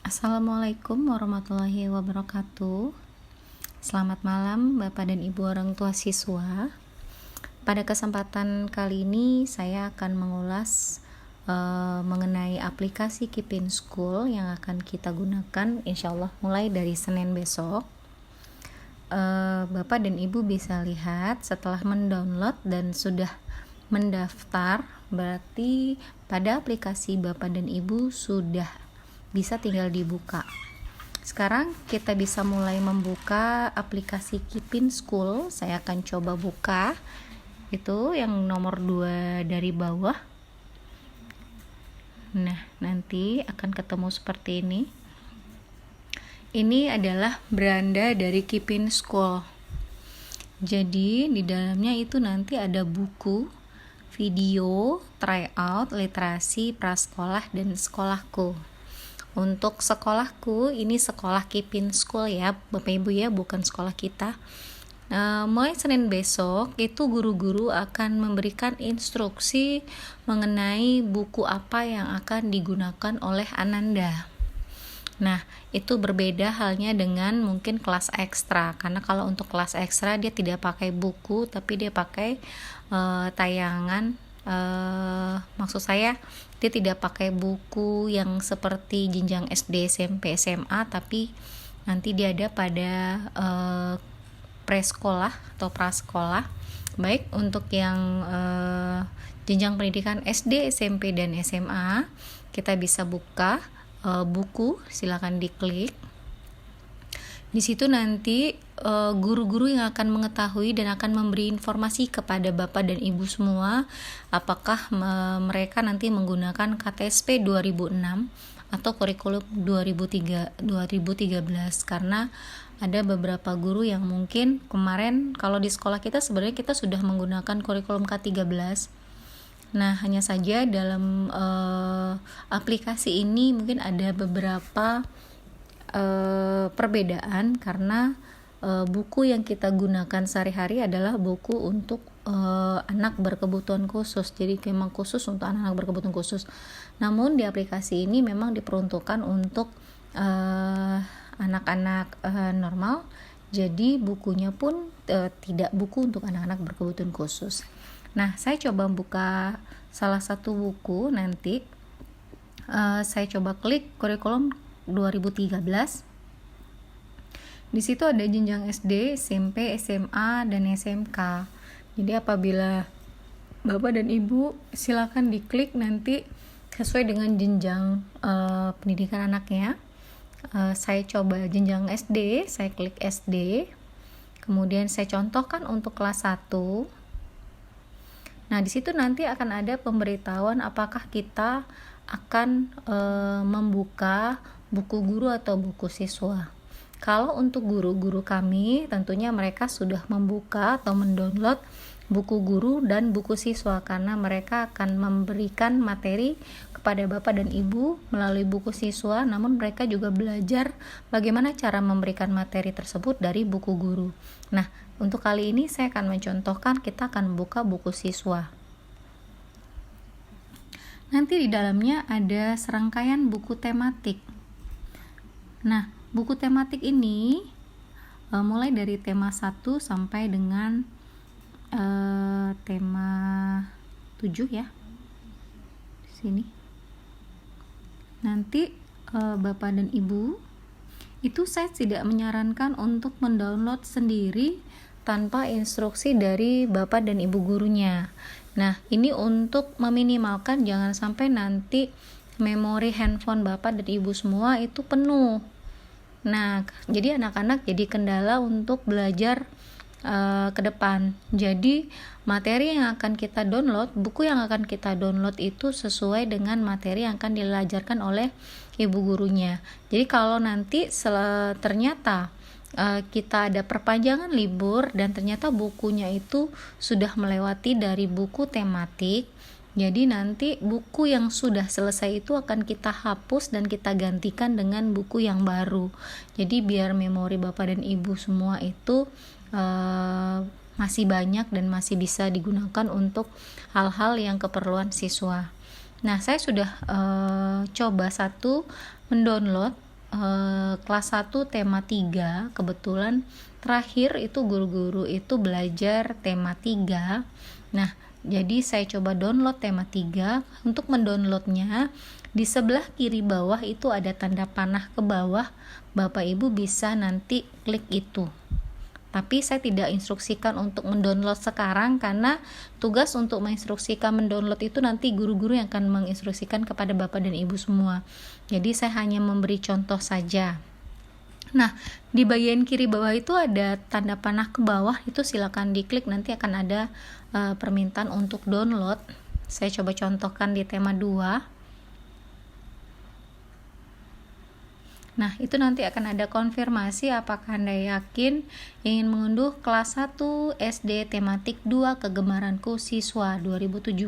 Assalamualaikum warahmatullahi wabarakatuh. Selamat malam Bapak dan Ibu orang tua siswa. Pada kesempatan kali ini saya akan mengulas mengenai aplikasi Keep in School yang akan kita gunakan insyaallah mulai dari Senin besok. Bapak dan Ibu bisa lihat setelah mendownload dan sudah mendaftar, berarti pada aplikasi Bapak dan Ibu sudah bisa tinggal dibuka. Sekarang kita bisa mulai membuka aplikasi Keep in School. Saya akan coba buka. Itu yang nomor 2 dari bawah. Nah, nanti akan ketemu seperti ini. Ini adalah beranda dari Keep in School. Jadi di dalamnya itu nanti ada buku, video, tryout, literasi, prasekolah, dan sekolahku. Untuk sekolahku, ini sekolah Keep in School ya Bapak Ibu ya, bukan sekolah kita. Mulai Senin besok itu guru-guru akan memberikan instruksi mengenai buku apa yang akan digunakan oleh Ananda. Nah, itu berbeda halnya dengan mungkin kelas ekstra, karena kalau untuk kelas ekstra dia tidak pakai buku, tapi dia pakai tayangan. Maksud saya dia tidak pakai buku yang seperti jenjang SD, SMP, SMA, tapi nanti dia ada pada presekolah atau prasekolah. Baik untuk yang jenjang pendidikan SD, SMP, dan SMA, kita bisa buka buku, silakan diklik. Di situ nanti guru-guru yang akan mengetahui dan akan memberi informasi kepada Bapak dan Ibu semua apakah mereka nanti menggunakan KTSP 2006 atau kurikulum 2013, karena ada beberapa guru yang mungkin kemarin kalau di sekolah kita sebenarnya kita sudah menggunakan kurikulum K13. Nah, hanya saja dalam aplikasi ini mungkin ada beberapa perbedaan karena buku yang kita gunakan sehari-hari adalah buku untuk anak berkebutuhan khusus. Jadi memang khusus untuk anak-anak berkebutuhan khusus. Namun di aplikasi ini memang diperuntukkan untuk anak-anak normal. Jadi bukunya pun tidak buku untuk anak-anak berkebutuhan khusus. Nah, saya coba buka salah satu buku nanti. Saya coba klik kurikulum 2013. Di situ ada jenjang SD, SMP, SMA, dan SMK. Jadi apabila Bapak dan Ibu silakan diklik nanti sesuai dengan jenjang pendidikan anaknya. Saya coba jenjang SD, saya klik SD. Kemudian saya contohkan untuk kelas 1. Nah, di situ nanti akan ada pemberitahuan apakah kita akan membuka buku guru atau buku siswa. Kalau untuk guru-guru kami, tentunya mereka sudah membuka atau mendownload buku guru dan buku siswa, karena mereka akan memberikan materi kepada Bapak dan Ibu melalui buku siswa, namun mereka juga belajar bagaimana cara memberikan materi tersebut dari buku guru. Nah, untuk kali ini saya akan mencontohkan kita akan membuka buku siswa. Nanti di dalamnya ada serangkaian buku tematik. Nah, buku tematik ini mulai dari tema 1 sampai dengan tema 7 ya. Di sini. Nanti Bapak dan Ibu, itu saya tidak menyarankan untuk mendownload sendiri tanpa instruksi dari Bapak dan Ibu gurunya. Nah, ini untuk meminimalkan jangan sampai nanti memori handphone Bapak dan Ibu semua itu penuh. Nah, jadi anak-anak jadi kendala untuk belajar ke depan. Jadi materi yang akan kita download, buku yang akan kita download itu sesuai dengan materi yang akan diajarkan oleh ibu gurunya. Jadi kalau nanti ternyata kita ada perpanjangan libur dan ternyata bukunya itu sudah melewati dari buku tematik, jadi nanti buku yang sudah selesai itu akan kita hapus dan kita gantikan dengan buku yang baru. Jadi biar memori Bapak dan Ibu semua itu masih banyak dan masih bisa digunakan untuk hal-hal yang keperluan siswa. Nah, saya sudah coba mendownload kelas 1 tema 3. Kebetulan terakhir itu guru-guru itu belajar tema 3. Nah, jadi saya coba download tema 3. Untuk mendownloadnya, di sebelah kiri bawah itu ada tanda panah ke bawah. Bapak Ibu bisa nanti klik itu. Tapi saya tidak instruksikan untuk mendownload sekarang, karena tugas untuk menginstruksikan mendownload itu nanti guru-guru yang akan menginstruksikan kepada Bapak dan Ibu semua. Jadi saya hanya memberi contoh saja. Nah, di bagian kiri bawah itu ada tanda panah ke bawah, itu silakan diklik, nanti akan ada permintaan untuk download. Saya coba contohkan di tema 2. Nah, itu nanti akan ada konfirmasi apakah Anda yakin ingin mengunduh kelas 1 SD tematik 2 kegemaranku siswa 2017.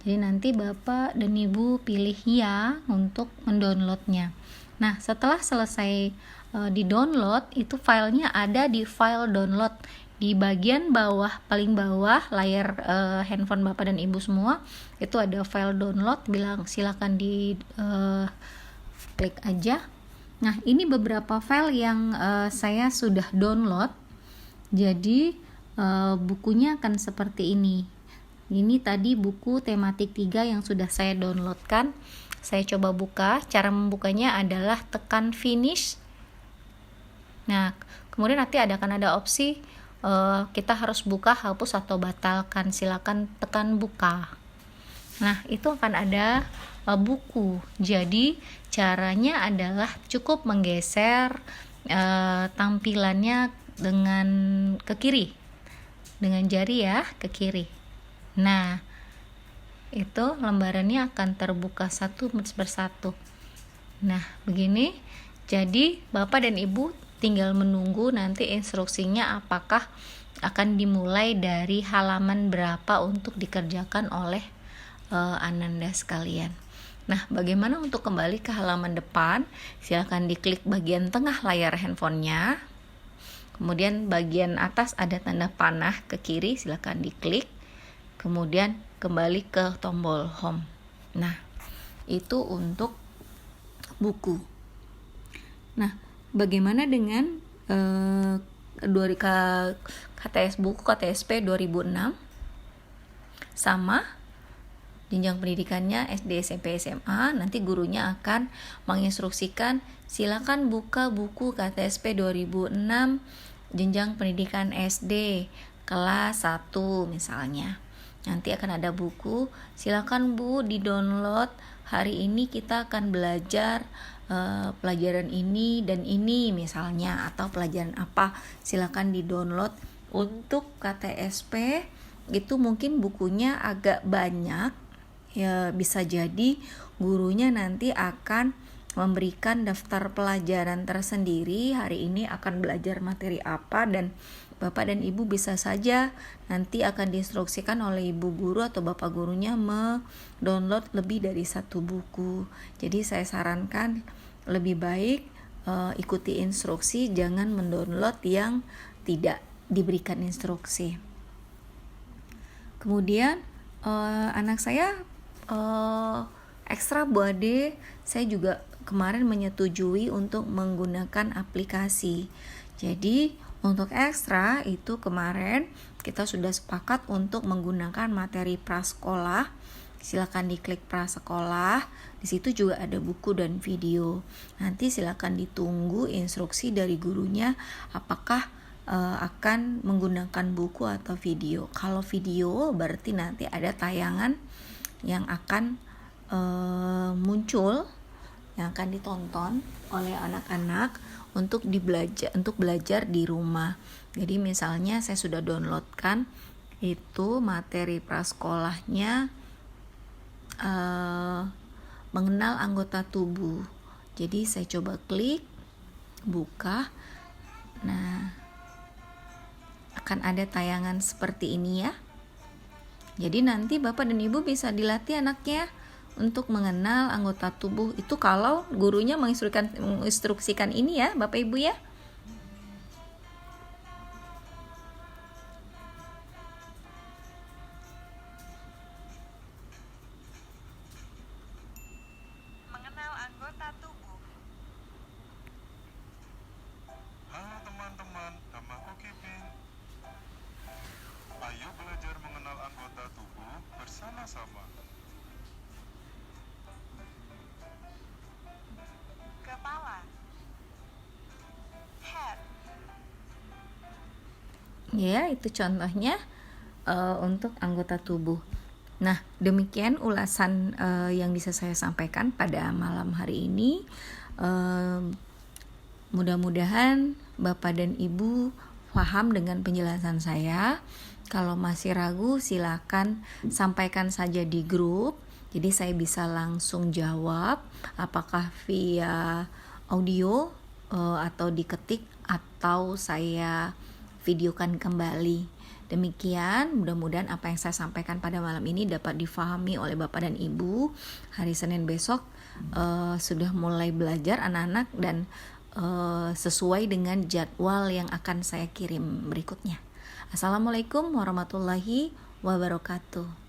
Jadi nanti Bapak dan Ibu pilih ya untuk mendownloadnya. Nah, setelah selesai di-download, itu filenya ada di file download. Di bagian bawah, paling bawah layar handphone Bapak dan Ibu semua, itu ada file download, bilang silakan di klik aja. Nah, ini beberapa file yang saya sudah download. Jadi bukunya akan seperti ini. Ini tadi buku tematik 3 yang sudah saya downloadkan. Saya coba buka. Cara membukanya adalah tekan finish. Nah, kemudian nanti akan ada opsi kita harus buka, hapus, atau batalkan. Silakan tekan buka. Nah, itu akan ada buku. Jadi caranya adalah cukup menggeser tampilannya dengan ke kiri, dengan jari ya, ke kiri. Nah, itu lembarannya akan terbuka satu persatu. Nah, begini. Jadi Bapak dan Ibu tinggal menunggu nanti instruksinya apakah akan dimulai dari halaman berapa untuk dikerjakan oleh Ananda sekalian. Nah, bagaimana untuk kembali ke halaman depan? Silakan diklik bagian tengah layar handphonenya. Kemudian bagian atas ada tanda panah ke kiri, silakan diklik. Kemudian kembali ke tombol home. Nah, itu untuk buku. Nah, bagaimana dengan KTS buku KTSP 2006? Sama jenjang pendidikannya SD, SMP, SMA, nanti gurunya akan menginstruksikan silakan buka buku KTSP 2006 jenjang pendidikan SD kelas 1 misalnya. Nanti akan ada buku, silakan Bu di-download. Hari ini kita akan belajar pelajaran ini dan ini misalnya, atau pelajaran apa, silakan di-download. Untuk KTSP itu mungkin bukunya agak banyak. Ya, bisa jadi gurunya nanti akan memberikan daftar pelajaran tersendiri. Hari ini akan belajar materi apa, dan Bapak dan Ibu bisa saja nanti akan diinstruksikan oleh Ibu guru atau Bapak gurunya mendownload lebih dari satu buku. Jadi saya sarankan lebih baik ikuti instruksi, jangan mendownload yang tidak diberikan instruksi. Kemudian anak saya ekstra Bu Ade, saya juga kemarin menyetujui untuk menggunakan aplikasi. Jadi untuk ekstra itu kemarin kita sudah sepakat untuk menggunakan materi prasekolah. Silakan diklik prasekolah. Di situ juga ada buku dan video. Nanti silakan ditunggu instruksi dari gurunya apakah akan menggunakan buku atau video. Kalau video berarti nanti ada tayangan yang akan muncul, yang akan ditonton oleh anak-anak untuk belajar di rumah. Jadi misalnya saya sudah downloadkan itu materi prasekolahnya mengenal anggota tubuh. Jadi saya coba klik buka. Nah, akan ada tayangan seperti ini ya. Jadi nanti Bapak dan Ibu bisa dilatih anaknya untuk mengenal anggota tubuh. Itu kalau gurunya menginstruksikan ini ya Bapak Ibu ya. Mengenal anggota tubuh. sama-sama. Kepala. Head. Ya, itu contohnya untuk anggota tubuh. Nah, demikian ulasan yang bisa saya sampaikan pada malam hari ini. Mudah-mudahan Bapak dan Ibu paham dengan penjelasan saya. Kalau masih ragu, silakan sampaikan saja di grup. Jadi saya bisa langsung jawab apakah via audio atau diketik atau saya videokan kembali. Demikian, mudah-mudahan apa yang saya sampaikan pada malam ini dapat difahami oleh Bapak dan Ibu. Hari Senin besok sudah mulai belajar anak-anak dan sesuai dengan jadwal yang akan saya kirim berikutnya. Assalamualaikum warahmatullahi wabarakatuh.